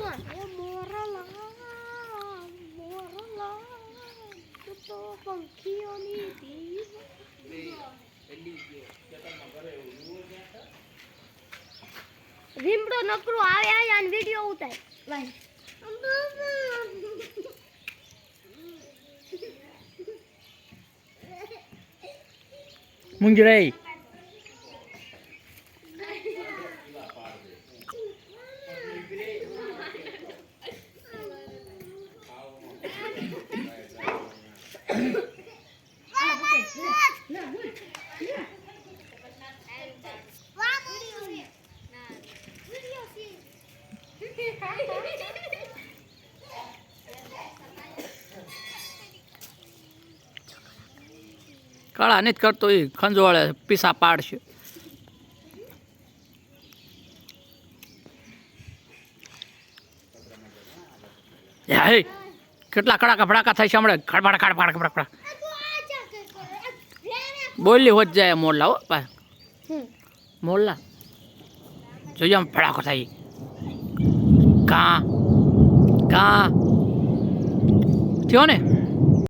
એ મોરલા તું તો પંખીઓની દીવ રીમડો નકરો આવે આયા અને વિડિયો ઉતાર ભાઈ મુંજરાઈ કાળા નથી કરતો એ ખંજવાળે પીસા પાડશે હે કેટલા કડાકા ફડાકા થાય છે હમણાં ખડબડ ખડબડ ખડબડ બોલી હોત જાય મોરલા હો મોરલા જોઈએ આમ ફડાકો થાય કા કા થયો ને